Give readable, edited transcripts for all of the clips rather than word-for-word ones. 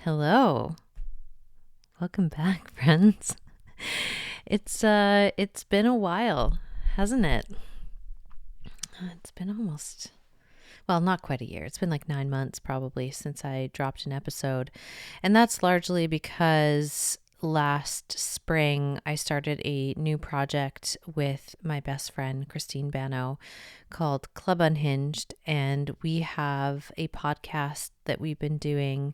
Hello. Welcome back, friends. It's been a while, hasn't it? It's been not quite a year. It's been like 9 months probably since I dropped an episode. And that's largely because last spring I started a new project with my best friend Christine Bano called Club Unhinged, and we have a podcast that we've been doing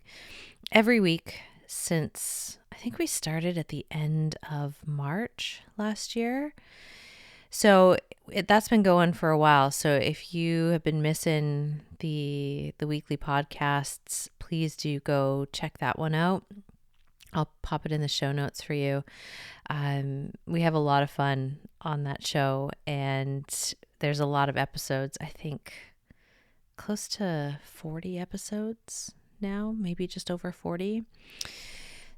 every week since I think we started at the end of March last year. So that's been going for a while. So if you have been missing the weekly podcasts, please do go check that one out. I'll pop it in the show notes for you. We have a lot of fun on that show, and there's a lot of episodes. I think close to 40 episodes now, maybe just over 40.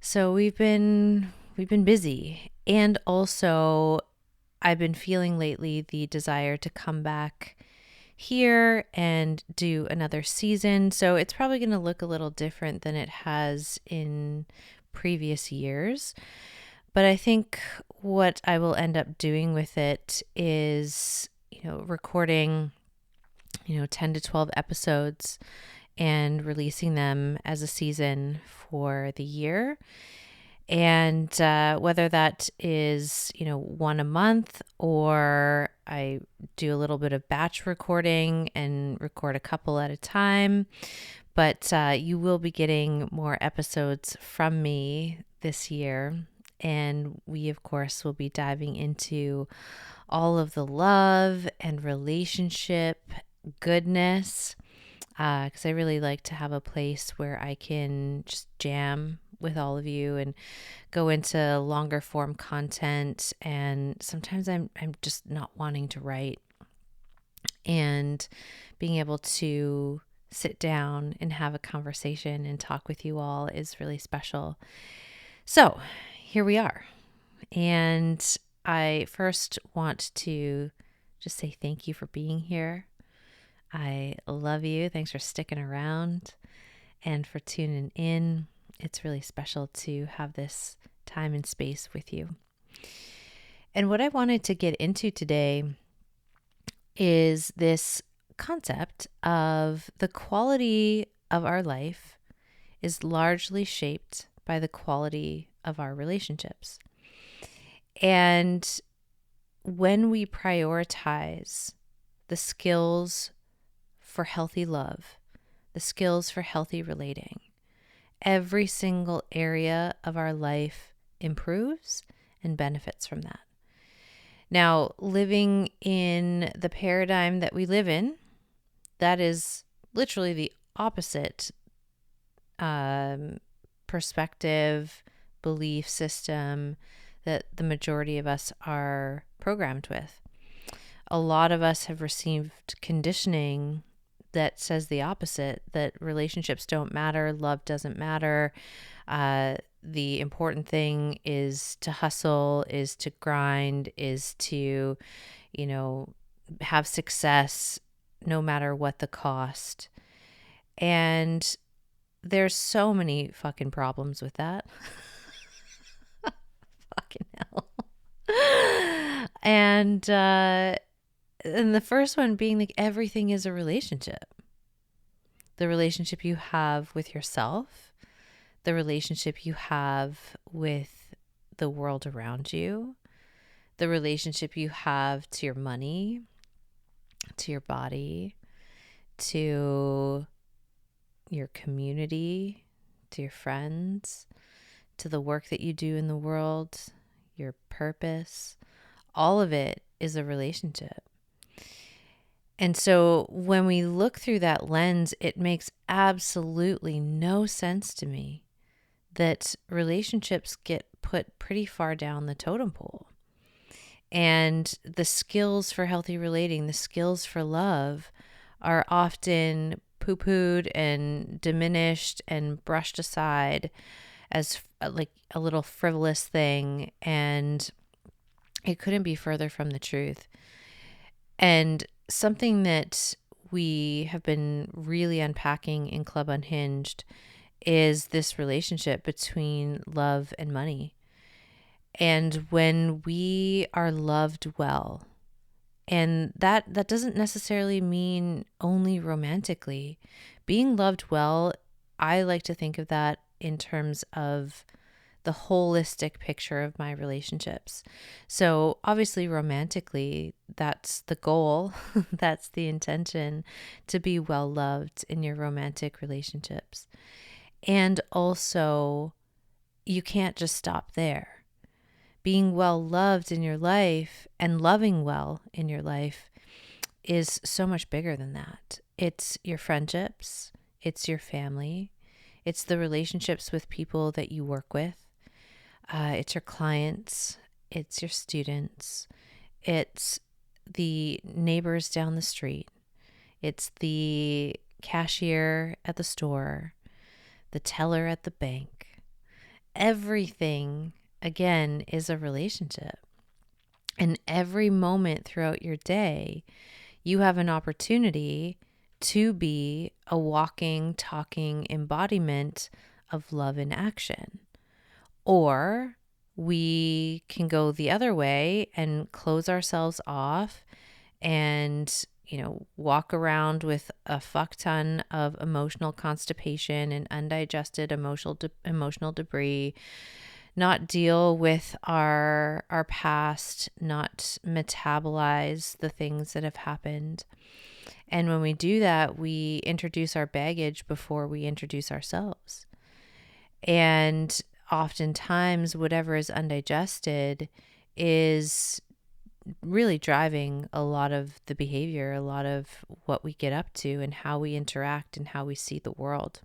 So we've been busy, and also I've been feeling lately the desire to come back here and do another season. So it's probably going to look a little different than it has in previous years. But I think what I will end up doing with it is, recording, 10 to 12 episodes and releasing them as a season for the year. And whether that is, one a month, or I do a little bit of batch recording and record a couple at a time. But you will be getting more episodes from me this year. And we, of course, will be diving into all of the love and relationship goodness, because I really like to have a place where I can just jam with all of you and go into longer form content. And sometimes I'm just not wanting to write, and being able to sit down and have a conversation and talk with you all is really special. So here we are. And I first want to just say thank you for being here. I love you. Thanks for sticking around and for tuning in. It's really special to have this time and space with you. And what I wanted to get into today is this concept of the quality of our life is largely shaped by the quality of our relationships. And when we prioritize the skills for healthy love, the skills for healthy relating, every single area of our life improves and benefits from that. Now, living in the paradigm that we live in, that is literally the opposite perspective, belief system that the majority of us are programmed with. A lot of us have received conditioning that says the opposite, that relationships don't matter, love doesn't matter. The important thing is to hustle, is to grind, is to, have success no matter what the cost. And there's so many fucking problems with that. Fucking hell. And the first one being like everything is a relationship. The relationship you have with yourself, the relationship you have with the world around you, the relationship you have to your money, to your body, to your community, to your friends, to the work that you do in the world, your purpose. All of it is a relationship. And so when we look through that lens, it makes absolutely no sense to me that relationships get put pretty far down the totem pole. And the skills for healthy relating, the skills for love, are often poo-pooed and diminished and brushed aside as like a little frivolous thing. And it couldn't be further from the truth. And something that we have been really unpacking in Club Unhinged is this relationship between love and money. And when we are loved well, and that doesn't necessarily mean only romantically. Being loved well, I like to think of that in terms of the holistic picture of my relationships. So, obviously, romantically, that's the goal, that's the intention, to be well loved in your romantic relationships. And also, you can't just stop there. Being well loved in your life and loving well in your life is so much bigger than that. It's your friendships, it's your family, it's the relationships with people that you work with, it's your clients, it's your students, it's the neighbors down the street, it's the cashier at the store, the teller at the bank. Everything, again, is a relationship. And every moment throughout your day, you have an opportunity to be a walking, talking embodiment of love in action. Or we can go the other way and close ourselves off and, walk around with a fuck ton of emotional constipation and undigested emotional debris, not deal with our past, not metabolize the things that have happened. And when we do that, we introduce our baggage before we introduce ourselves. And oftentimes, whatever is undigested is really driving a lot of the behavior, a lot of what we get up to and how we interact and how we see the world.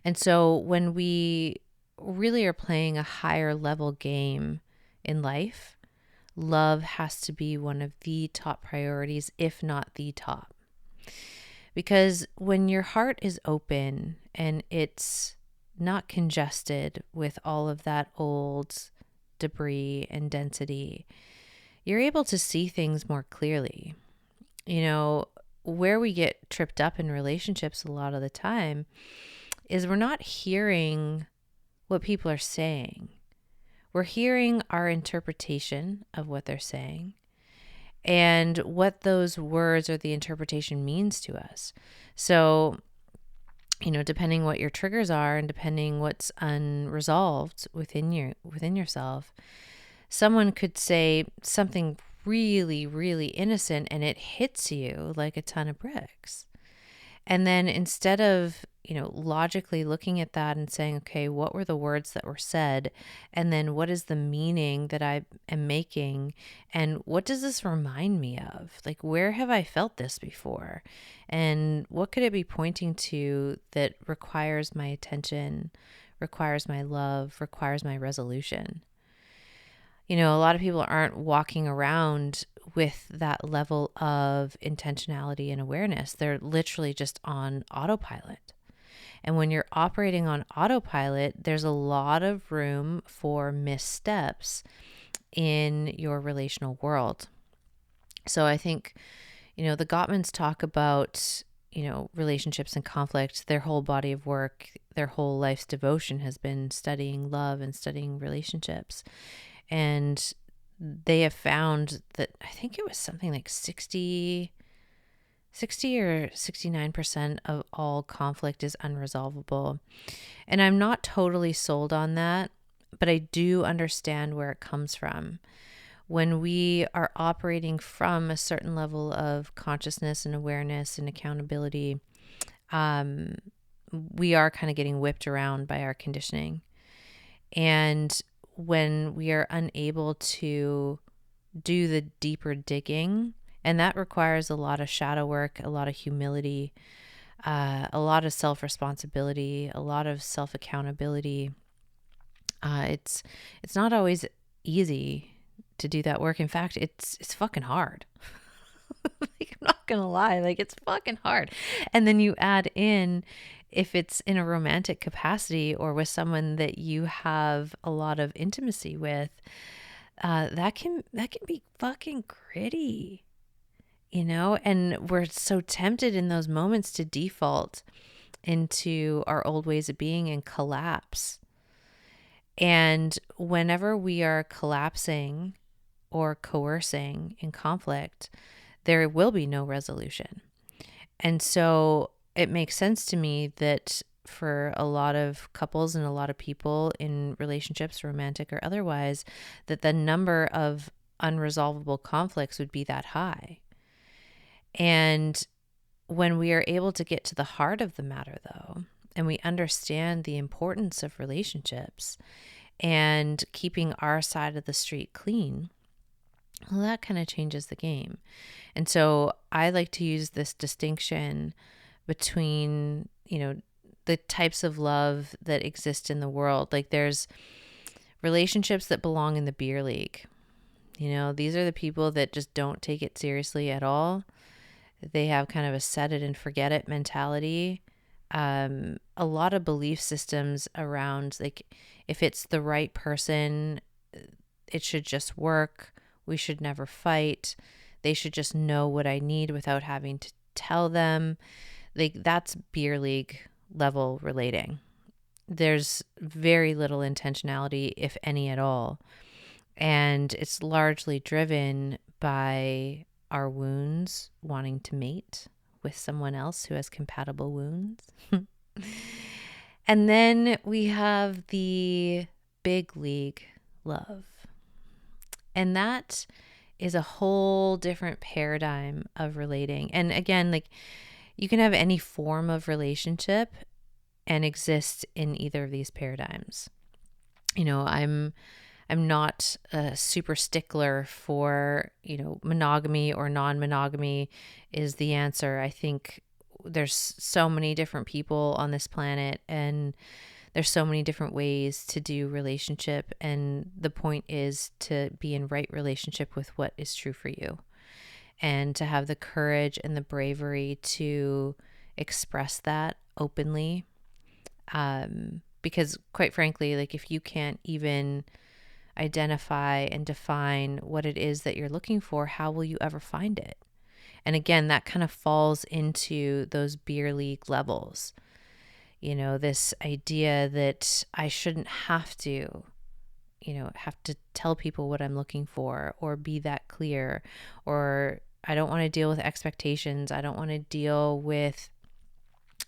And so when we really are playing a higher level game in life, love has to be one of the top priorities, if not the top. Because when your heart is open and it's not congested with all of that old debris and density, you're able to see things more clearly. Where we get tripped up in relationships a lot of the time is we're not hearing what people are saying. We're hearing our interpretation of what they're saying and what those words or the interpretation means to us. So, depending what your triggers are and depending what's unresolved within yourself, someone could say something really, really innocent and it hits you like a ton of bricks. And then instead of, logically looking at that and saying, okay, what were the words that were said? And then what is the meaning that I am making? And what does this remind me of? Like, where have I felt this before? And what could it be pointing to that requires my attention, requires my love, requires my resolution? A lot of people aren't walking around with that level of intentionality and awareness. They're literally just on autopilot. And when you're operating on autopilot, there's a lot of room for missteps in your relational world. So I think, the Gottmans talk about, relationships and conflict. Their whole body of work, their whole life's devotion has been studying love and studying relationships. And they have found that I think it was something like 60 or 69% of all conflict is unresolvable. And I'm not totally sold on that, but I do understand where it comes from. When we are operating from a certain level of consciousness and awareness and accountability, we are kind of getting whipped around by our conditioning. And when we are unable to do the deeper digging, and that requires a lot of shadow work, a lot of humility, a lot of self-responsibility, a lot of self-accountability. It's not always easy to do that work. In fact, it's fucking hard. Like, I'm not gonna lie, like, it's fucking hard. And then you add in, if it's in a romantic capacity or with someone that you have a lot of intimacy with, that can be fucking gritty, and we're so tempted in those moments to default into our old ways of being and collapse. And whenever we are collapsing or coercing in conflict, there will be no resolution. And so it makes sense to me that for a lot of couples and a lot of people in relationships, romantic or otherwise, that the number of unresolvable conflicts would be that high. And when we are able to get to the heart of the matter, though, and we understand the importance of relationships and keeping our side of the street clean, well, that kind of changes the game. And so I like to use this distinction between, the types of love that exist in the world. Like there's relationships that belong in the beer league. These are the people that just don't take it seriously at all. They have kind of a set it and forget it mentality. A lot of belief systems around, like, if it's the right person, it should just work. We should never fight. They should just know what I need without having to tell them. Like, that's beer league level relating. There's very little intentionality, if any at all. And it's largely driven by our wounds wanting to mate with someone else who has compatible wounds. And then we have the big league love. And that is a whole different paradigm of relating. And again, like, you can have any form of relationship and exist in either of these paradigms. I'm not a super stickler for, monogamy or non-monogamy is the answer. I think there's so many different people on this planet, and there's so many different ways to do relationship. And the point is to be in right relationship with what is true for you, and to have the courage and the bravery to express that openly. Because quite frankly, like, if you can't even identify and define what it is that you're looking for, how will you ever find it? And again, that kind of falls into those beer league levels. This idea that I shouldn't have to tell people what I'm looking for, or be that clear, or I don't want to deal with expectations. I don't want to deal with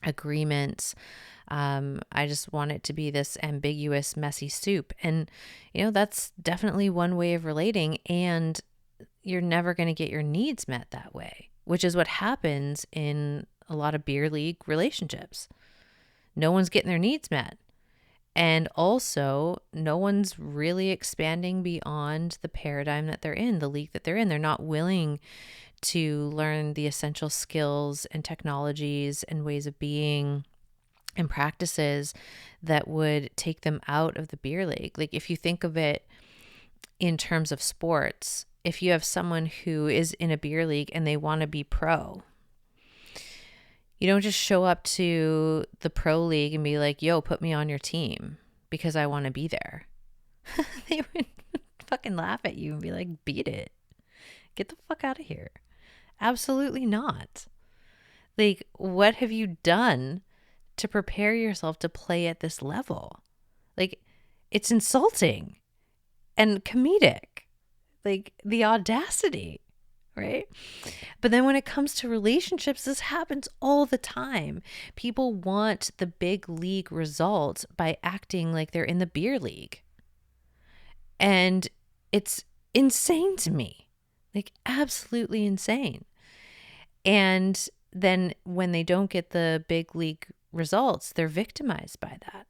agreements. I just want it to be this ambiguous, messy soup. And, that's definitely one way of relating, and you're never going to get your needs met that way, which is what happens in a lot of beer league relationships. No one's getting their needs met. And also, no one's really expanding beyond the paradigm that they're in, the league that they're in. They're not willing to learn the essential skills and technologies and ways of being and practices that would take them out of the beer league. Like, if you think of it in terms of sports, if you have someone who is in a beer league and they want to be pro, you don't just show up to the pro league and be like, yo, put me on your team because I want to be there. They would fucking laugh at you and be like, beat it. Get the fuck out of here. Absolutely not. Like, what have you done to prepare yourself to play at this level? Like, it's insulting and comedic. Like, the audacity, right? But then when it comes to relationships, this happens all the time. People want the big league result by acting like they're in the beer league. And it's insane to me, like, absolutely insane. And then when they don't get the big league results, they're victimized by that.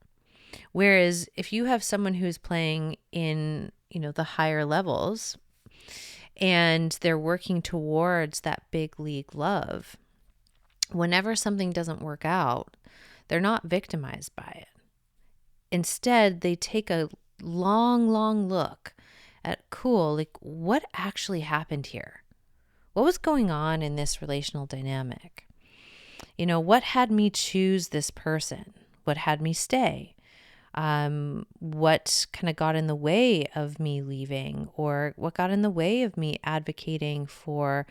Whereas if you have someone who's playing in, the higher levels, and they're working towards that big league love, whenever something doesn't work out, they're not victimized by it. Instead, they take a long look at, cool, like, what actually happened here? What was going on in this relational dynamic? What had me choose this person? What had me stay? What kind of got in the way of me leaving, or what got in the way of me advocating for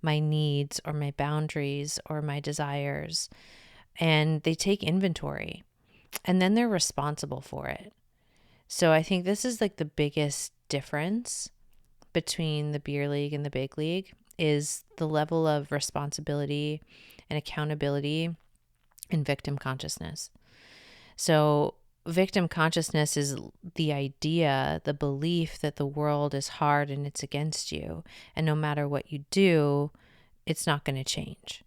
my needs or my boundaries or my desires? and they take inventory, and then they're responsible for it. So I think this is like the biggest difference between the beer league and the big league is the level of responsibility and accountability and victim consciousness. So victim consciousness is the idea, the belief that the world is hard and it's against you, and no matter what you do, it's not going to change.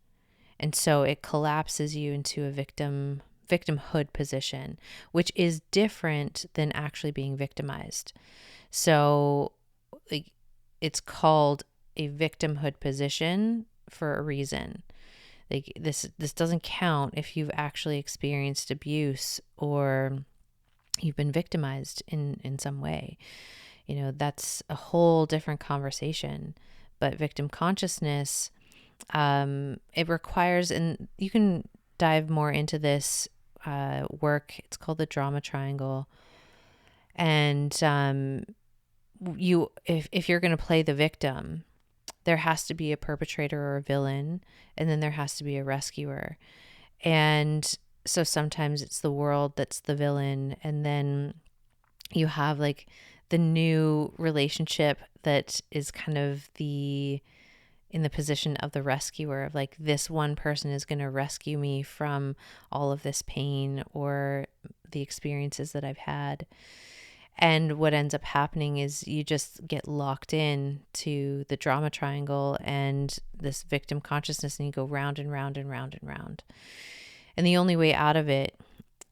And so it collapses you into a victimhood position, which is different than actually being victimized. So like, it's called a victimhood position for a reason. Like this doesn't count if you've actually experienced abuse or you've been victimized in some way. That's a whole different conversation. But victim consciousness, it requires, and you can dive more into this work. It's called the drama triangle. And if you're going to play the victim, there has to be a perpetrator or a villain, and then there has to be a rescuer. And so sometimes it's the world that's the villain, and then you have like the new relationship that is kind of in the position of the rescuer, of like, this one person is going to rescue me from all of this pain or the experiences that I've had. And what ends up happening is you just get locked in to the drama triangle and this victim consciousness, and you go round and round and round and round. And the only way out of it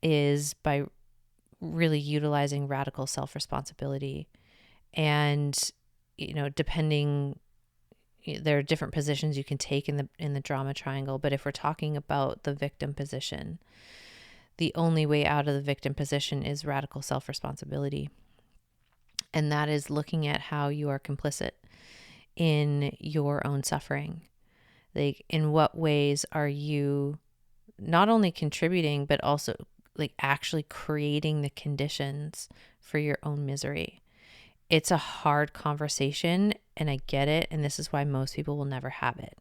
is by really utilizing radical self-responsibility. And, depending, there are different positions you can take in the drama triangle. But if we're talking about the victim position, the only way out of the victim position is radical self-responsibility. And that is looking at how you are complicit in your own suffering. Like, in what ways are you not only contributing, but also like actually creating the conditions for your own misery? It's a hard conversation, and I get it. And this is why most people will never have it.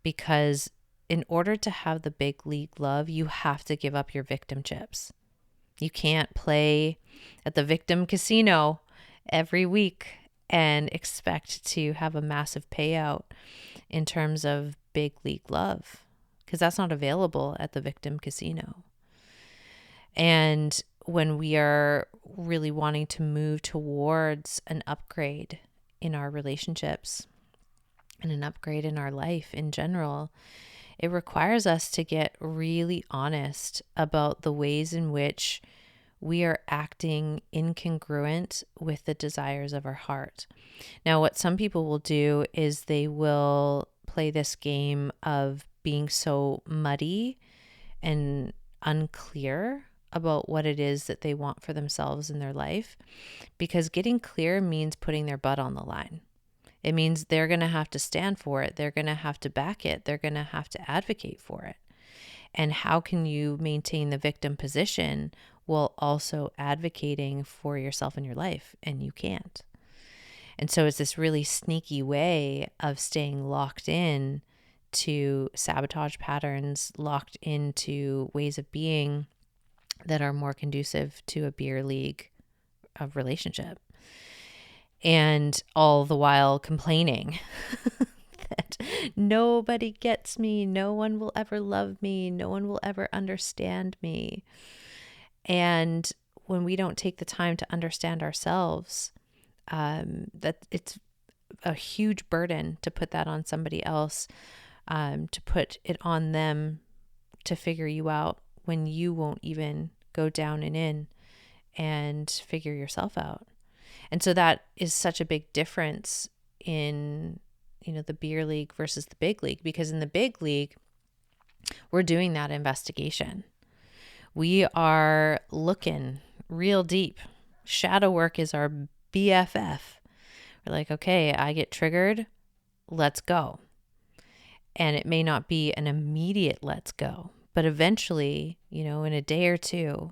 Because in order to have the big league love, you have to give up your victim chips. You can't play at the victim casino every week and expect to have a massive payout in terms of big league love, because that's not available at the victim casino. And when we are really wanting to move towards an upgrade in our relationships and an upgrade in our life in general, it requires us to get really honest about the ways in which we are acting incongruent with the desires of our heart. Now, what some people will do is they will play this game of being so muddy and unclear about what it is that they want for themselves in their life, because getting clear means putting their butt on the line. It means they're going to have to stand for it. They're going to have to back it. They're going to have to advocate for it. And how can you maintain the victim position while also advocating for yourself and your life? And you can't. And so it's this really sneaky way of staying locked in to sabotage patterns, locked into ways of being that are more conducive to a beer league of relationship. And all the while complaining that nobody gets me, no one will ever love me, no one will ever understand me. And when we don't take the time to understand ourselves, that it's a huge burden to put that on somebody else, to put it on them to figure you out when you won't even go down and in and figure yourself out. And so that is such a big difference in, the beer league versus the big league, because in the big league, we're doing that investigation. We are looking real deep. Shadow work is our BFF. We're like, okay, I get triggered. Let's go. And it may not be an immediate let's go, but eventually, in a day or two,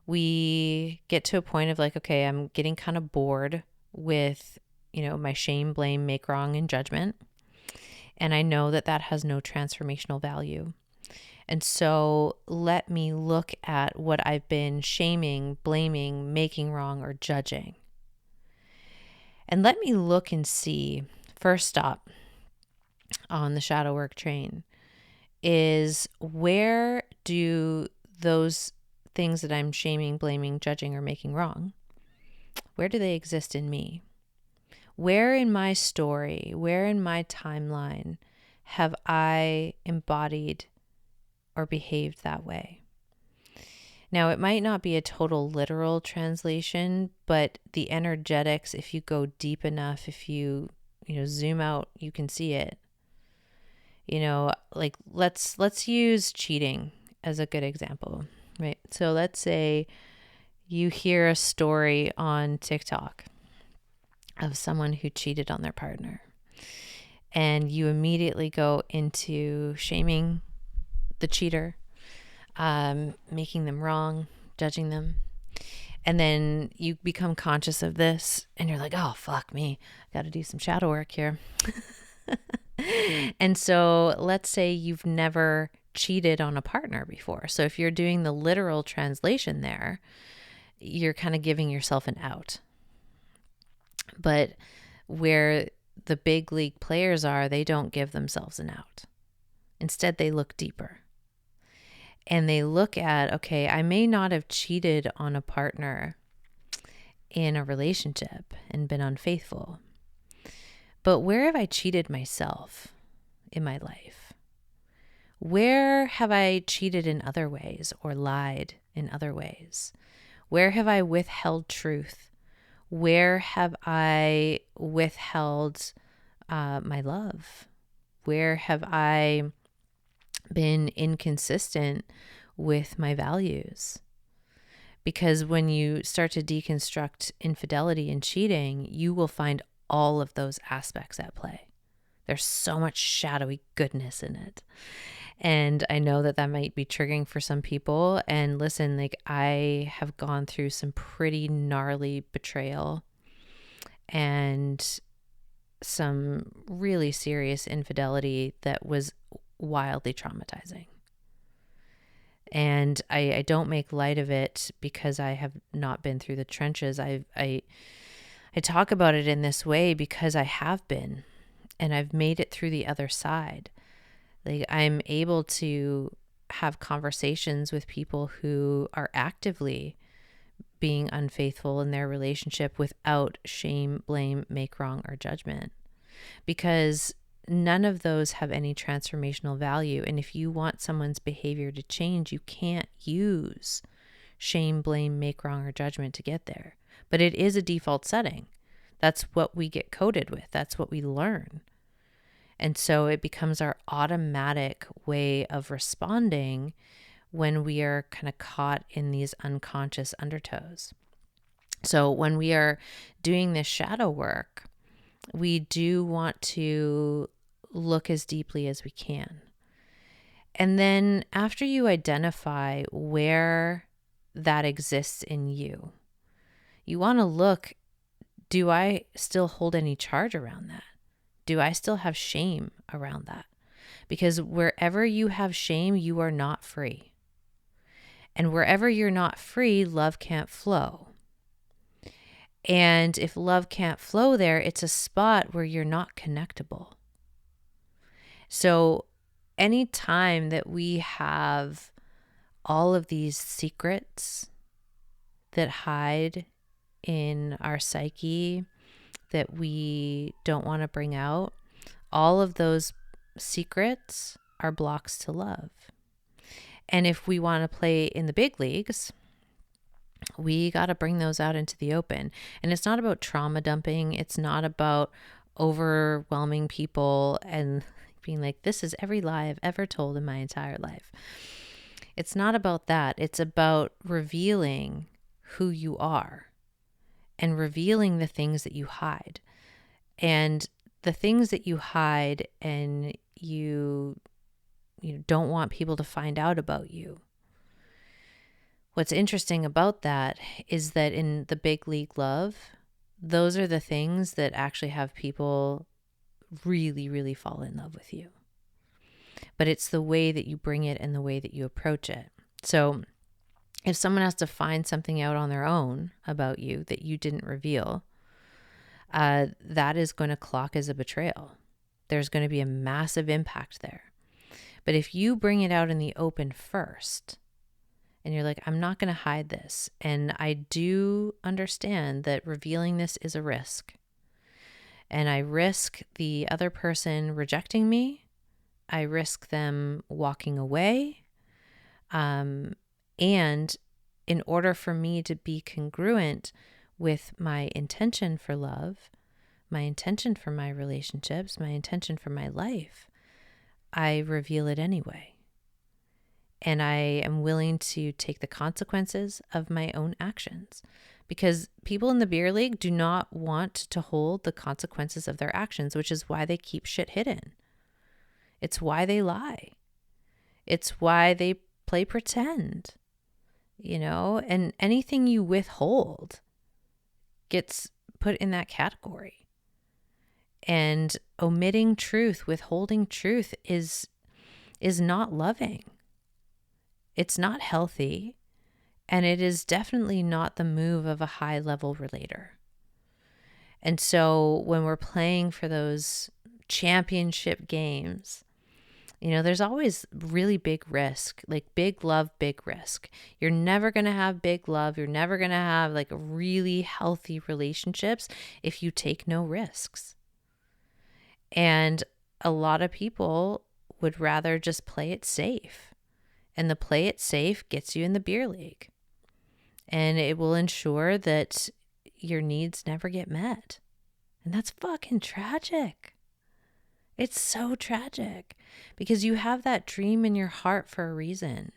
we get to a point of like, okay, I'm getting kind of bored with, my shame, blame, make wrong, and judgment. And I know that that has no transformational value. And so let me look at what I've been shaming, blaming, making wrong, or judging. And let me look and see, first stop on the shadow work train is, where do those things that I'm shaming, blaming, judging, or making wrong, where do they exist in me? Where in my story, where in my timeline have I embodied or behaved that way? Now, it might not be a total literal translation, but the energetics, if you go deep enough, if you zoom out, you can see it. Like let's use cheating as a good example, right? So let's say you hear a story on TikTok of someone who cheated on their partner, and you immediately go into shaming the cheater, making them wrong, judging them. And then you become conscious of this and you're like, oh, fuck me, I got to do some shadow work here. And so let's say you've never cheated on a partner before. So if you're doing the literal translation there, you're kind of giving yourself an out. But where the big league players are, they don't give themselves an out. Instead, they look deeper. And they look at, okay, I may not have cheated on a partner in a relationship and been unfaithful, but where have I cheated myself in my life? Where have I cheated in other ways or lied in other ways? Where have I withheld truth? Where have I withheld my love? Where have I been inconsistent with my values? Because when you start to deconstruct infidelity and cheating, you will find all of those aspects at play. There's so much shadowy goodness in it. And I know that might be triggering for some people. And listen, like, I have gone through some pretty gnarly betrayal and some really serious infidelity that was wildly traumatizing. And I don't make light of it because I have not been through the trenches. I talk about it in this way because I have been, and I've made it through the other side. Like, I'm able to have conversations with people who are actively being unfaithful in their relationship without shame, blame, make wrong, or judgment, because none of those have any transformational value. And if you want someone's behavior to change, you can't use shame, blame, make wrong, or judgment to get there. But it is a default setting. That's what we get coded with. That's what we learn. And so it becomes our automatic way of responding when we are kind of caught in these unconscious undertows. So when we are doing this shadow work, we do want to look as deeply as we can. And then after you identify where that exists in you, you want to look, do I still hold any charge around that? Do I still have shame around that? Because wherever you have shame, you are not free. And wherever you're not free, love can't flow. And if love can't flow there, it's a spot where you're not connectable. So anytime that we have all of these secrets that hide in our psyche that we don't want to bring out, all of those secrets are blocks to love. And if we want to play in the big leagues, we got to bring those out into the open. And it's not about trauma dumping. It's not about overwhelming people and being like, this is every lie I've ever told in my entire life. It's not about that. It's about revealing who you are and revealing the things that you hide. And the things that you hide and you don't want people to find out about you. What's interesting about that is that in the big league love, those are the things that actually have people really, really fall in love with you. but it's the way that you bring it and the way that you approach it. So if someone has to find something out on their own about you that you didn't reveal, that is going to clock as a betrayal. There's going to be a massive impact there. But if you bring it out in the open first, and you're like, I'm not going to hide this, and I do understand that revealing this is a risk, and I risk the other person rejecting me, I risk them walking away, and in order for me to be congruent with my intention for love, my intention for my relationships, my intention for my life, I reveal it anyway. And I am willing to take the consequences of my own actions, because people in the beer league do not want to hold the consequences of their actions, which is why they keep shit hidden. It's why they lie. It's why they play pretend, and anything you withhold gets put in that category. And omitting truth, withholding truth is not loving. It's not healthy, and it is definitely not the move of a high-level relator. And so when we're playing for those championship games, there's always really big risk, like big love, big risk. You're never going to have big love. You're never going to have like really healthy relationships if you take no risks. And a lot of people would rather just play it safe. And the play it safe gets you in the beer league. And it will ensure that your needs never get met. And that's fucking tragic. It's so tragic, because you have that dream in your heart for a reason.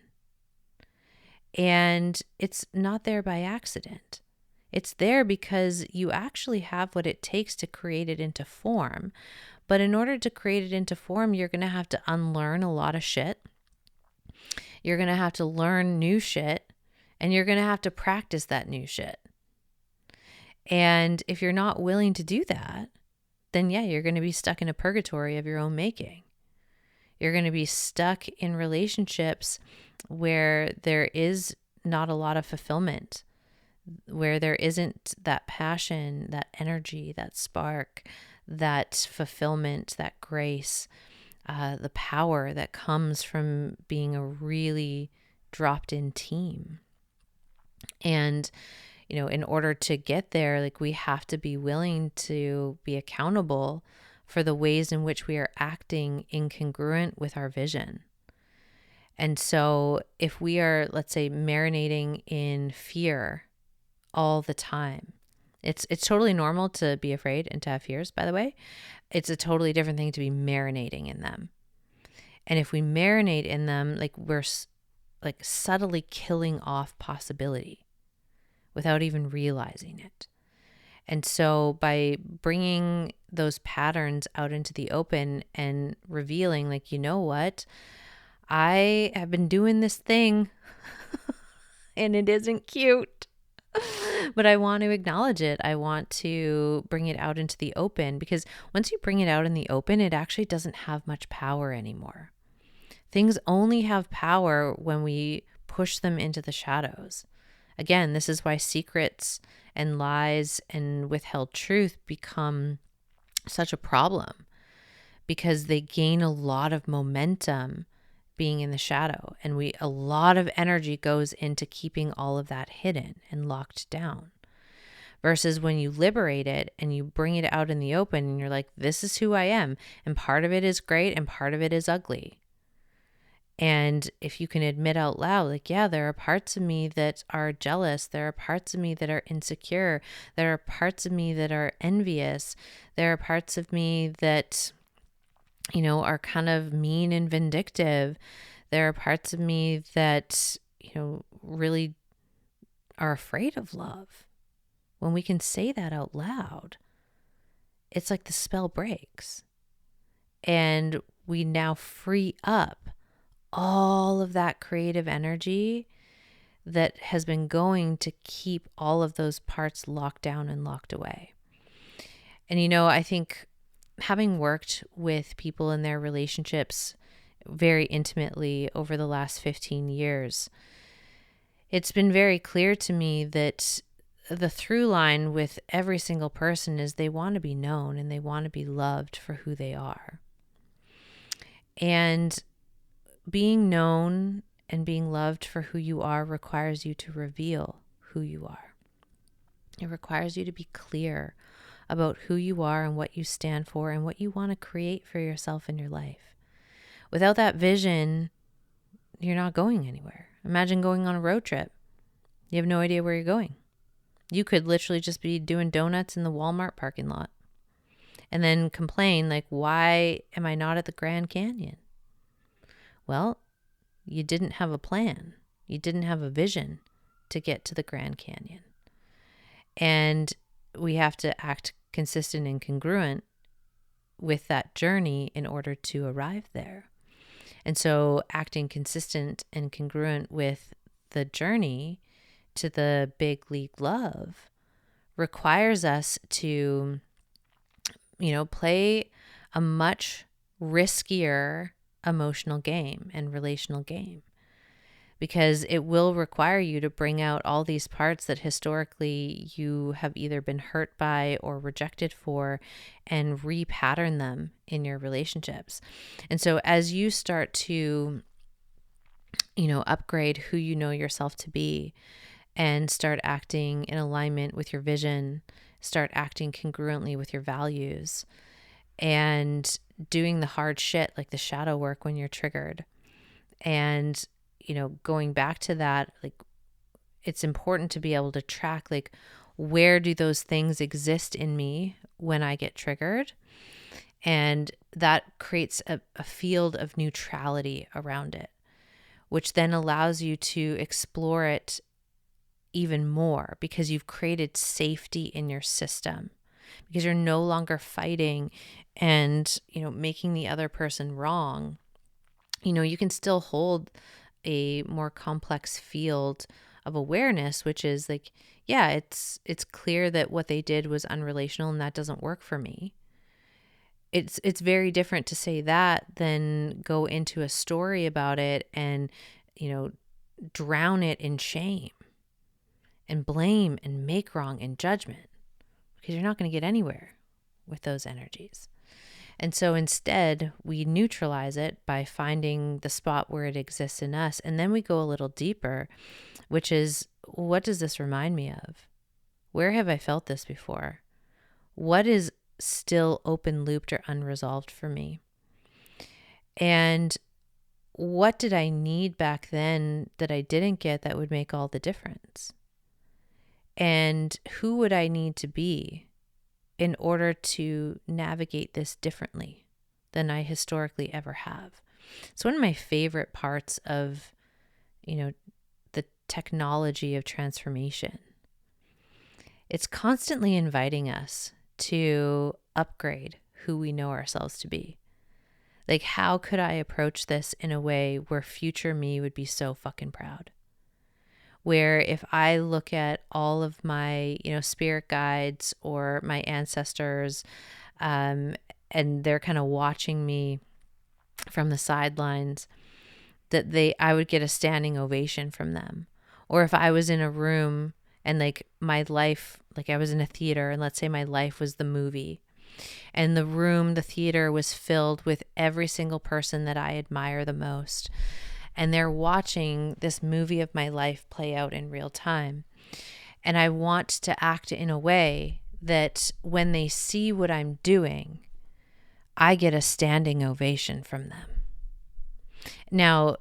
And it's not there by accident. It's there because you actually have what it takes to create it into form. But in order to create it into form, you're going to have to unlearn a lot of shit. You're going to have to learn new shit, and you're going to have to practice that new shit. And if you're not willing to do that, then yeah, you're going to be stuck in a purgatory of your own making. You're going to be stuck in relationships where there is not a lot of fulfillment, where there isn't that passion, that energy, that spark, that fulfillment, that grace, the power that comes from being a really dropped in team. And in order to get there, like, we have to be willing to be accountable for the ways in which we are acting incongruent with our vision. And so if we are, let's say, marinating in fear all the time, it's totally normal to be afraid and to have fears, by the way. It's a totally different thing to be marinating in them. And if we marinate in them, like, we're like subtly killing off possibility without even realizing it. And so by bringing those patterns out into the open and revealing, like, you know what, I have been doing this thing and it isn't cute, but I want to acknowledge it. I want to bring it out into the open, because once you bring it out in the open, it actually doesn't have much power anymore. Things only have power when we push them into the shadows. Again, this is why secrets and lies and withheld truth become such a problem, because they gain a lot of momentum being in the shadow, and a lot of energy goes into keeping all of that hidden and locked down. Versus when you liberate it and you bring it out in the open and you're like, this is who I am, and part of it is great and part of it is ugly. And if you can admit out loud, like, yeah, there are parts of me that are jealous. There are parts of me that are insecure. There are parts of me that are envious. There are parts of me that, are kind of mean and vindictive. There are parts of me that, really are afraid of love. When we can say that out loud, it's like the spell breaks. And we now free up all of that creative energy that has been going to keep all of those parts locked down and locked away. And, I think having worked with people in their relationships very intimately over the last 15 years, it's been very clear to me that the through line with every single person is they want to be known and they want to be loved for who they are. And being known and being loved for who you are requires you to reveal who you are. It requires you to be clear about who you are and what you stand for and what you want to create for yourself in your life. Without that vision, you're not going anywhere. Imagine going on a road trip. You have no idea where you're going. You could literally just be doing donuts in the Walmart parking lot and then complain like, why am I not at the Grand Canyon? Well, you didn't have a plan. You didn't have a vision to get to the Grand Canyon. And we have to act consistent and congruent with that journey in order to arrive there. And so acting consistent and congruent with the journey to the big league love requires us to, play a much riskier emotional game and relational game, because it will require you to bring out all these parts that historically you have either been hurt by or rejected for and repattern them in your relationships. And so as you start to, upgrade who you know yourself to be and start acting in alignment with your vision, start acting congruently with your values, and doing the hard shit like the shadow work when you're triggered, and going back to that, like, it's important to be able to track, like, where do those things exist in me when I get triggered? And that creates a field of neutrality around it, which then allows you to explore it even more because you've created safety in your system, because you're no longer fighting and, making the other person wrong. You can still hold a more complex field of awareness, which is like, yeah, it's clear that what they did was unrelational and that doesn't work for me. It's very different to say that than go into a story about it and, drown it in shame and blame and make wrong and judgment, because you're not going to get anywhere with those energies. And so instead, we neutralize it by finding the spot where it exists in us. And then we go a little deeper, which is, what does this remind me of? Where have I felt this before? What is still open looped or unresolved for me? And what did I need back then that I didn't get that would make all the difference? And who would I need to be in order to navigate this differently than I historically ever have? It's one of my favorite parts of, the technology of transformation. It's constantly inviting us to upgrade who we know ourselves to be. Like, how could I approach this in a way where future me would be so fucking proud? Where if I look at all of my, spirit guides or my ancestors, and they're kind of watching me from the sidelines, that I would get a standing ovation from them. Or if I was in a room and like my life, like I was in a theater and let's say my life was the movie, and the theater was filled with every single person that I admire the most, and they're watching this movie of my life play out in real time. And I want to act in a way that when they see what I'm doing, I get a standing ovation from them. Now,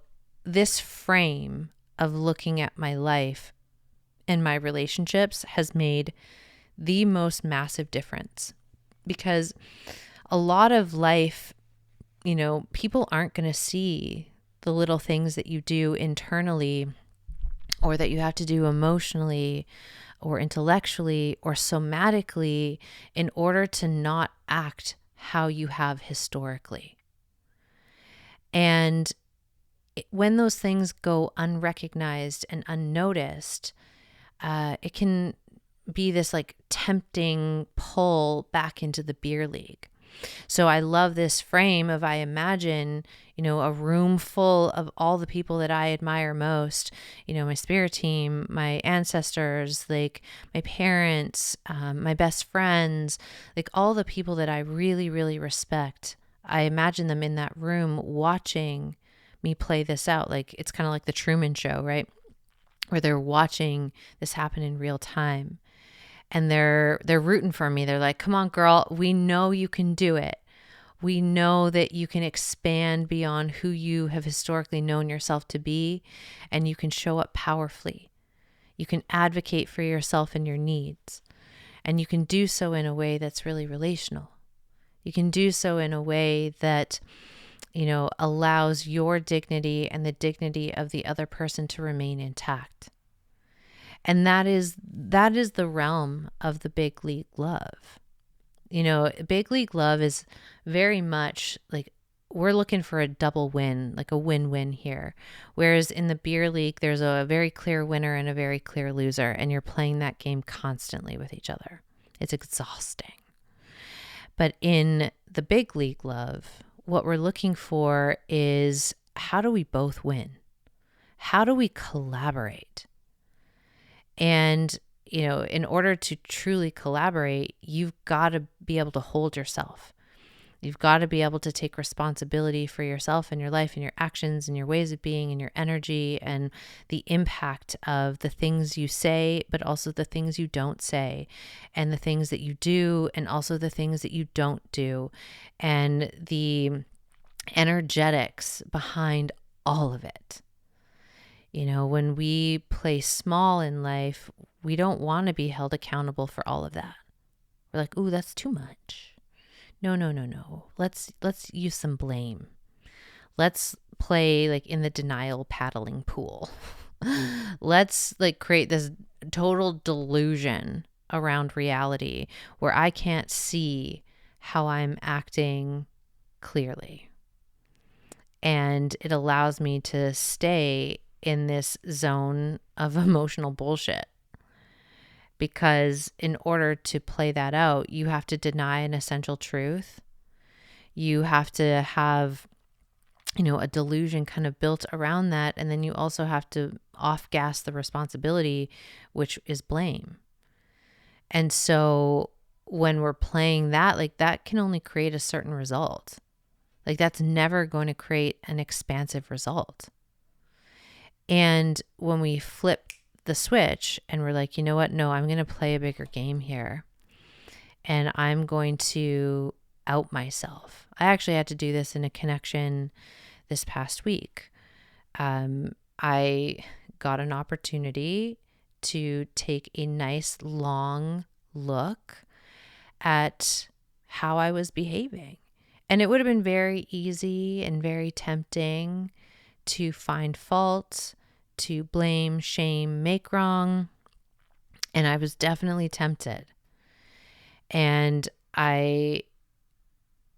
this frame of looking at my life and my relationships has made the most massive difference, because a lot of life, people aren't going to see the little things that you do internally or that you have to do emotionally or intellectually or somatically in order to not act how you have historically. And when those things go unrecognized and unnoticed, it can be this like tempting pull back into the beer league. So I love this frame of, I imagine, a room full of all the people that I admire most, my spirit team, my ancestors, like my parents, my best friends, like all the people that I really, really respect. I imagine them in that room watching me play this out. Like it's kind of like the Truman Show, right? Where they're watching this happen in real time. And they're rooting for me. They're like, "Come on, girl, we know you can do it. We know that you can expand beyond who you have historically known yourself to be, and you can show up powerfully. You can advocate for yourself and your needs, and you can do so in a way that's really relational. You can do so in a way that, allows your dignity and the dignity of the other person to remain intact." And that is the realm of the big league love. Big league love is very much like we're looking for a double win, like a win-win here. Whereas in the beer league, there's a very clear winner and a very clear loser, and you're playing that game constantly with each other. It's exhausting. But in the big league love, what we're looking for is, how do we both win? How do we collaborate? And, in order to truly collaborate, you've got to be able to hold yourself. You've got to be able to take responsibility for yourself and your life and your actions and your ways of being and your energy and the impact of the things you say, but also the things you don't say, and the things that you do, and also the things that you don't do, and the energetics behind all of it. When we play small in life, we don't want to be held accountable for all of that. We're like, "Ooh, that's too much. No. Let's use some blame. Let's play like in the denial paddling pool. Let's like create this total delusion around reality where I can't see how I'm acting clearly." And it allows me to stay in this zone of emotional bullshit. Because in order to play that out, you have to deny an essential truth. You have to have, a delusion kind of built around that. And then you also have to off-gas the responsibility, which is blame. And so when we're playing that, like that can only create a certain result. Like that's never going to create an expansive result. And when we flip the switch and we're like, "You know what? No, I'm going to play a bigger game here. And I'm going to out myself." I actually had to do this in a connection this past week. I got an opportunity to take a nice long look at how I was behaving. And it would have been very easy and very tempting to find fault, to blame, shame, make wrong. And I was definitely tempted. And I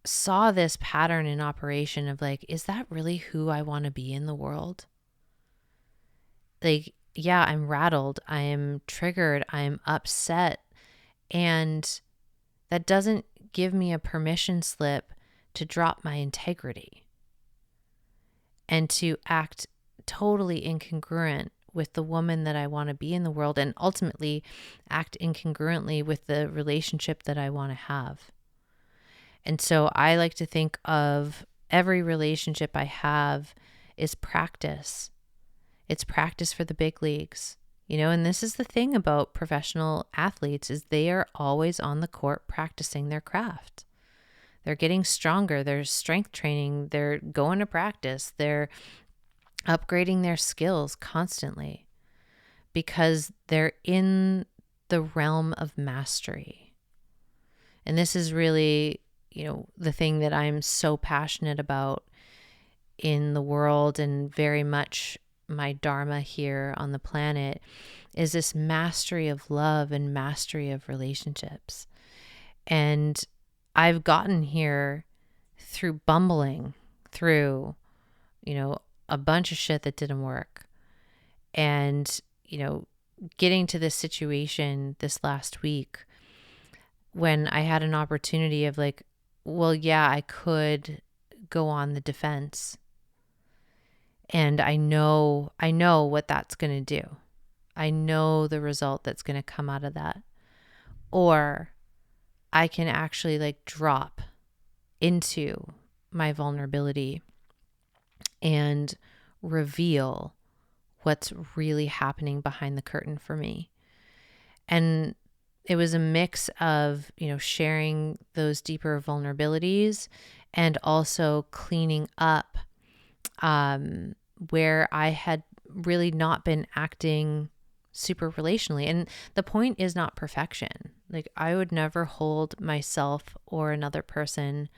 saw this pattern in operation of like, is that really who I want to be in the world? Like, yeah, I'm rattled. I am triggered. I am upset. And that doesn't give me a permission slip to drop my integrity and to act totally incongruent with the woman that I want to be in the world, and ultimately act incongruently with the relationship that I want to have. And so I like to think of every relationship I have is practice. It's practice for the big leagues. And this is the thing about professional athletes is they are always on the court practicing their craft. They're getting stronger. They're strength training. They're going to practice. They're upgrading their skills constantly because they're in the realm of mastery. And this is really, the thing that I'm so passionate about in the world, and very much my dharma here on the planet, is this mastery of love and mastery of relationships. And I've gotten here through bumbling through, a bunch of shit that didn't work. And, getting to this situation this last week when I had an opportunity of like, well, yeah, I could go on the defense And I know what that's going to do. I know the result that's going to come out of that. Or I can actually like drop into my vulnerability and reveal what's really happening behind the curtain for me. And it was a mix of, sharing those deeper vulnerabilities and also cleaning up where I had really not been acting super relationally. And the point is not perfection. Like, I would never hold myself or another person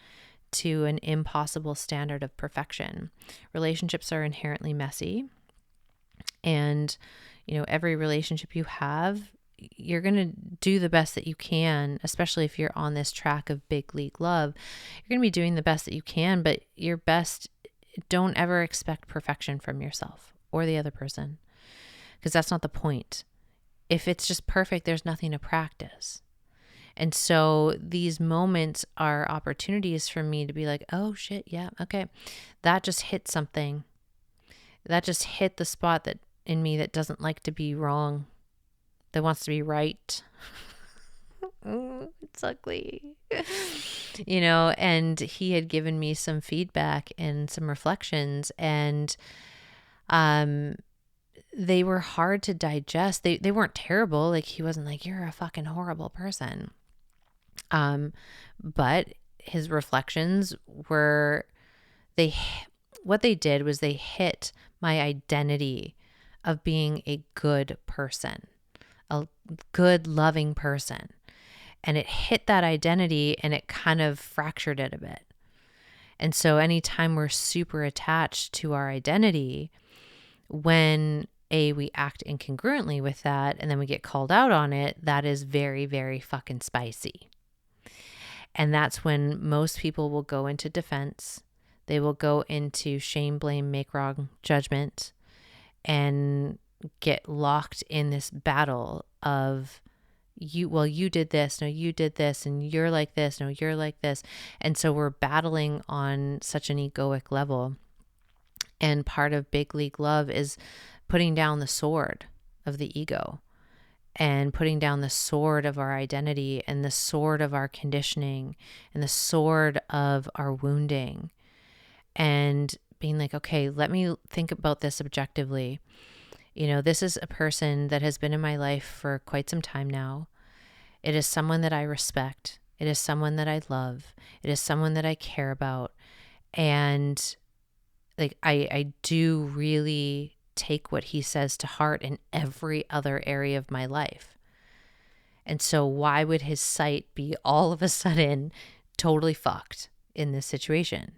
to an impossible standard of perfection. Relationships are inherently messy. And, every relationship you have, you're going to do the best that you can, especially if you're on this track of big league love. You're going to be doing the best that you can, but your best, don't ever expect perfection from yourself or the other person, because that's not the point. If it's just perfect, there's nothing to practice. And so these moments are opportunities for me to be like, oh shit, yeah, okay. That just hit something. That just hit the spot that in me that doesn't like to be wrong, that wants to be right. It's ugly. And he had given me some feedback and some reflections, and they were hard to digest. They weren't terrible. Like, he wasn't like, you're a fucking horrible person. But his reflections were, what they did was they hit my identity of being a good person, a good, loving person. And it hit that identity and it kind of fractured it a bit. And so anytime we're super attached to our identity, when we act incongruently with that and then we get called out on it, that is very, very fucking spicy. And that's when most people will go into defense. They will go into shame, blame, make wrong judgment and get locked in this battle of you did this, no, you did this, and you're like this, no, you're like this. And so we're battling on such an egoic level. And part of big league love is putting down the sword of the ego and putting down the sword of our identity and the sword of our conditioning and the sword of our wounding, and being like, okay, let me think about this objectively. This is a person that has been in my life for quite some time now. It is someone that I respect. It is someone that I love. It is someone that I care about. And like, I do really take what he says to heart in every other area of my life. And so why would his sight be all of a sudden totally fucked in this situation?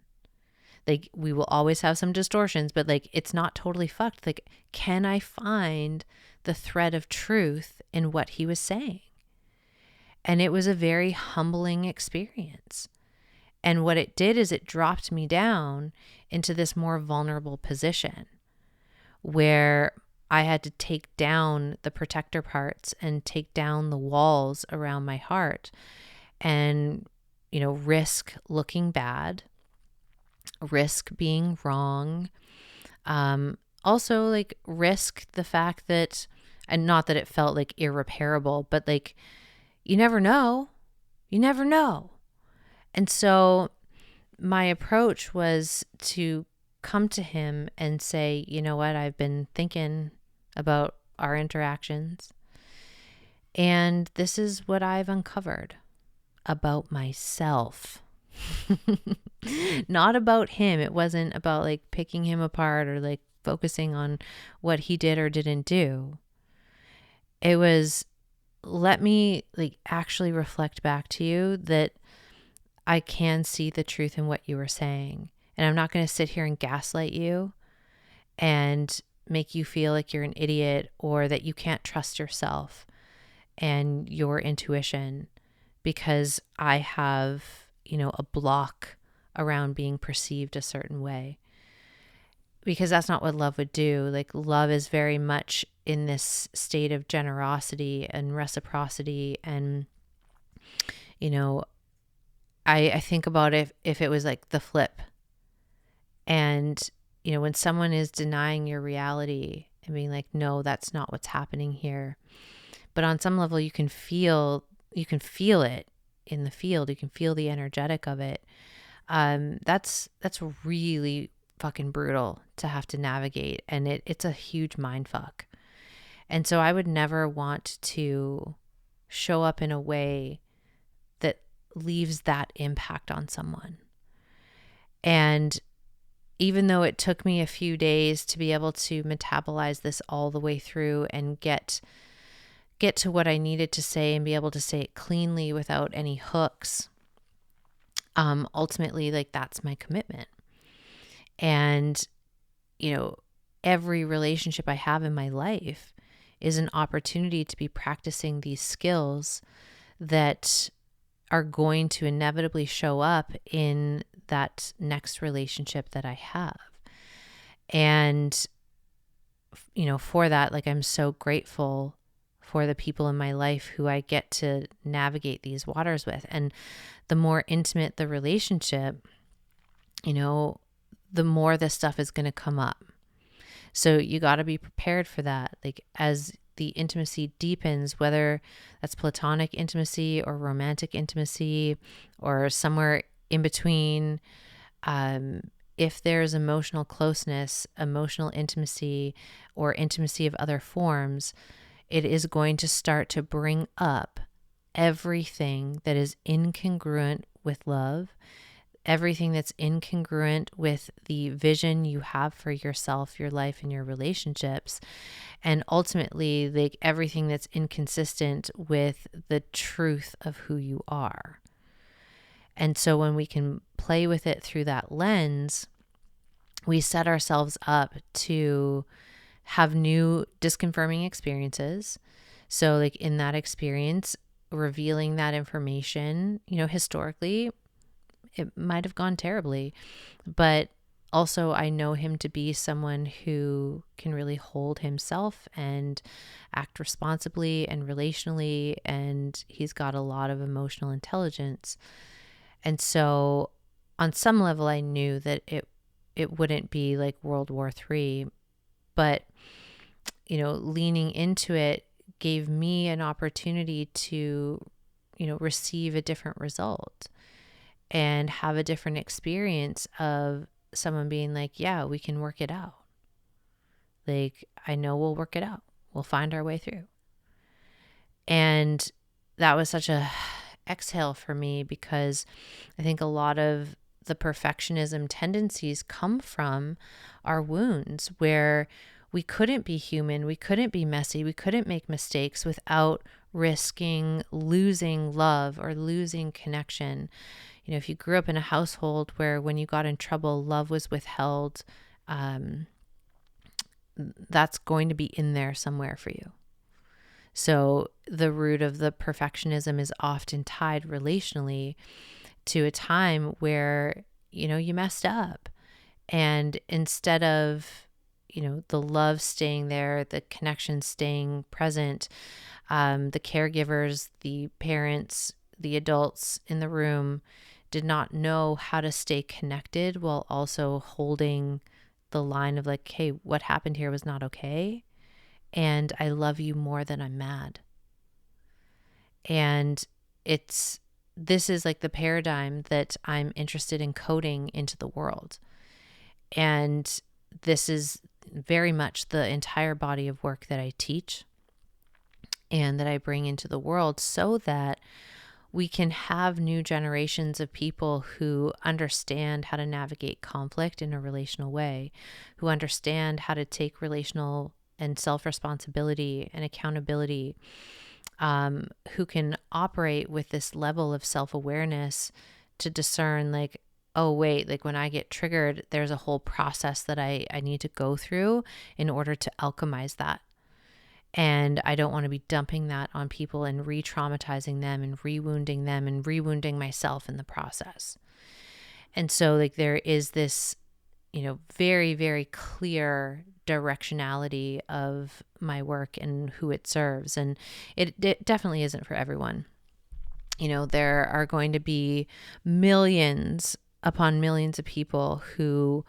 Like, we will always have some distortions, but like, it's not totally fucked. Like, can I find the thread of truth in what he was saying? And it was a very humbling experience. And what it did is it dropped me down into this more vulnerable position where I had to take down the protector parts and take down the walls around my heart and, risk looking bad, risk being wrong. Also, like, risk the fact that, and not that it felt like irreparable, but like, you never know. You never know. And so my approach was to come to him and say, you know what, I've been thinking about our interactions, and this is what I've uncovered about myself. Not about him. It wasn't about like picking him apart or like focusing on what he did or didn't do. It was, let me like actually reflect back to you that I can see the truth in what you were saying. And I'm not going to sit here and gaslight you and make you feel like you're an idiot or that you can't trust yourself and your intuition because I have, a block around being perceived a certain way. Because that's not what love would do. Like, love is very much in this state of generosity and reciprocity. And, I think about if it was like the flip, and when someone is denying your reality and being like, no, that's not what's happening here. But on some level, you can feel it in the field. You can feel the energetic of it. That's really fucking brutal to have to navigate. And it's a huge mind fuck. And so I would never want to show up in a way that leaves that impact on someone. And even though it took me a few days to be able to metabolize this all the way through and get to what I needed to say and be able to say it cleanly without any hooks, ultimately, like, that's my commitment. And, every relationship I have in my life is an opportunity to be practicing these skills that are going to inevitably show up in that next relationship that I have. And, for that, like, I'm so grateful for the people in my life who I get to navigate these waters with. And the more intimate the relationship, the more this stuff is going to come up. So you got to be prepared for that. Like, as the intimacy deepens, whether that's platonic intimacy or romantic intimacy or somewhere in between, if there's emotional closeness, emotional intimacy, or intimacy of other forms, it is going to start to bring up everything that is incongruent with love, everything that's incongruent with the vision you have for yourself, your life, and your relationships, and ultimately, like, everything that's inconsistent with the truth of who you are. And so when we can play with it through that lens, we set ourselves up to have new disconfirming experiences. So, like, in that experience, revealing that information, historically, it might have gone terribly, but also I know him to be someone who can really hold himself and act responsibly and relationally, and he's got a lot of emotional intelligence. And so on some level, I knew that it wouldn't be like World War III, but, leaning into it gave me an opportunity to, receive a different result and have a different experience of someone being like, yeah, we can work it out. Like, I know we'll work it out. We'll find our way through. And that was such a exhale for me, because I think a lot of the perfectionism tendencies come from our wounds, where we couldn't be human, we couldn't be messy, we couldn't make mistakes without risking losing love or losing connection. If you grew up in a household where when you got in trouble, love was withheld, that's going to be in there somewhere for you. So the root of the perfectionism is often tied relationally to a time where, you messed up. And instead of, the love staying there, the connection staying present, the caregivers, the parents, the adults in the room did not know how to stay connected while also holding the line of like, hey, what happened here was not okay. And I love you more than I'm mad. And this is like the paradigm that I'm interested in coding into the world. And this is very much the entire body of work that I teach and that I bring into the world, so that we can have new generations of people who understand how to navigate conflict in a relational way, who understand how to take relational and self-responsibility and accountability, who can operate with this level of self-awareness to discern, like, oh, wait, like, when I get triggered, there's a whole process that I need to go through in order to alchemize that. And I don't want to be dumping that on people and re-traumatizing them and re-wounding them and re-wounding myself in the process. And so, like, there is this, very, very clear directionality of my work and who it serves. And it definitely isn't for everyone. There are going to be millions upon millions of people who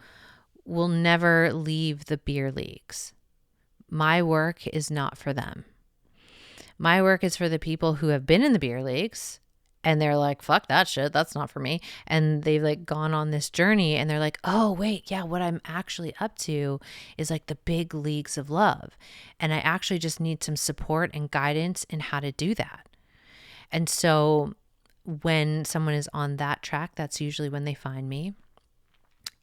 will never leave the beer leagues. My work is not for them. My work is for the people who have been in the beer leagues and they're like, fuck that shit, that's not for me. And they've like gone on this journey and they're like, oh, wait, yeah, what I'm actually up to is like the big leagues of love. And I actually just need some support and guidance in how to do that. And so when someone is on that track, that's usually when they find me.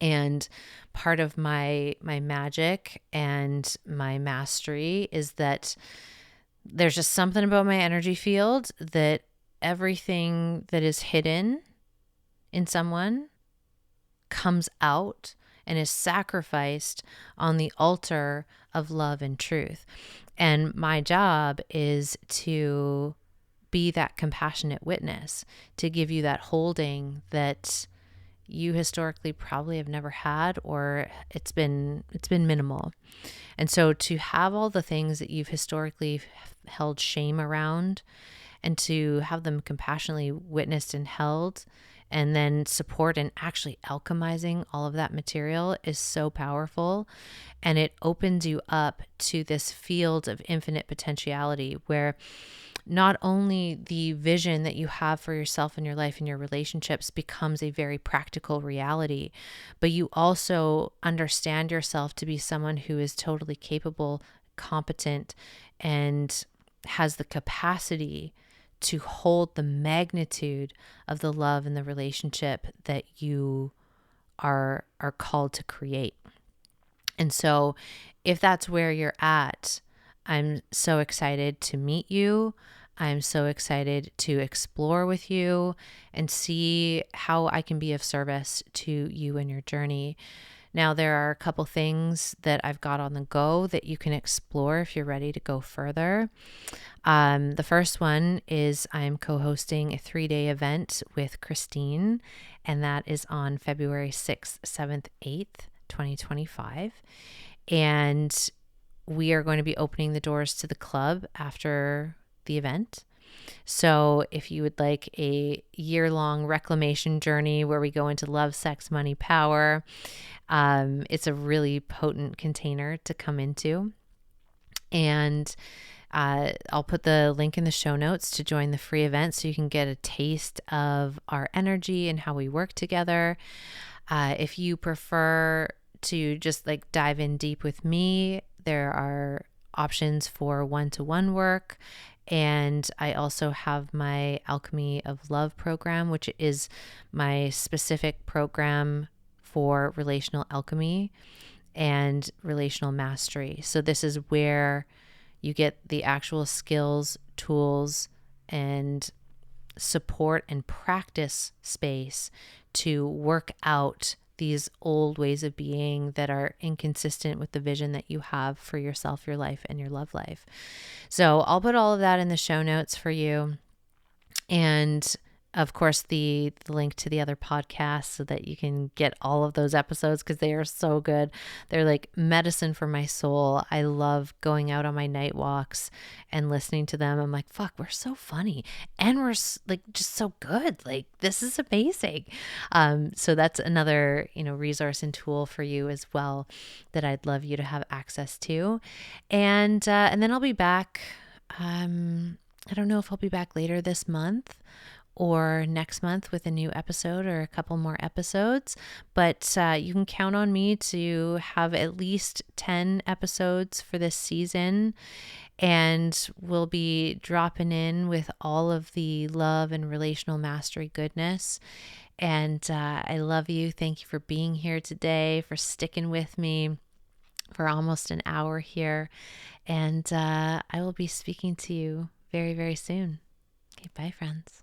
And part of my magic and my mastery is that there's just something about my energy field that everything that is hidden in someone comes out and is sacrificed on the altar of love and truth. And my job is to be that compassionate witness, to give you that holding that you historically probably have never had, or it's been minimal. And so to have all the things that you've historically held shame around and to have them compassionately witnessed and held, and then support and actually alchemizing all of that material is so powerful. And it opens you up to this field of infinite potentiality where not only the vision that you have for yourself and your life and your relationships becomes a very practical reality, but you also understand yourself to be someone who is totally capable, competent, and has the capacity to hold the magnitude of the love and the relationship that you are called to create. And so if that's where you're at, I'm so excited to meet you. I'm so excited to explore with you and see how I can be of service to you and your journey. Now, there are a couple things that I've got on the go that you can explore if you're ready to go further. The first one is I'm co-hosting a 3-day event with Christine, and that is on February 6th, 7th, 8th, 2025. And we are going to be opening the doors to the club after the event. So if you would like a year-long reclamation journey where we go into love, sex, money, power, it's a really potent container to come into. And I'll put the link in the show notes to join the free event so you can get a taste of our energy and how we work together. If you prefer to just like dive in deep with me, there are options for one-to-one work. And I also have my Alchemy of Love program, which is my specific program for relational alchemy and relational mastery. So this is where you get the actual skills, tools, and support and practice space to work out these old ways of being that are inconsistent with the vision that you have for yourself, your life, and your love life. So I'll put all of that in the show notes for you. And of course, the link to the other podcasts so that you can get all of those episodes because they are so good. They're like medicine for my soul. I love going out on my night walks and listening to them. I'm like, fuck, we're so funny. And we're like just so good. Like, this is amazing. So that's another, resource and tool for you as well that I'd love you to have access to. And then I'll be back. I don't know if I'll be back later this month or next month with a new episode or a couple more episodes, but you can count on me to have at least 10 episodes for this season, and we'll be dropping in with all of the love and relational mastery goodness. And I love you. Thank you for being here today, for sticking with me for almost an hour here, and I will be speaking to you very, very soon. Okay, bye, friends.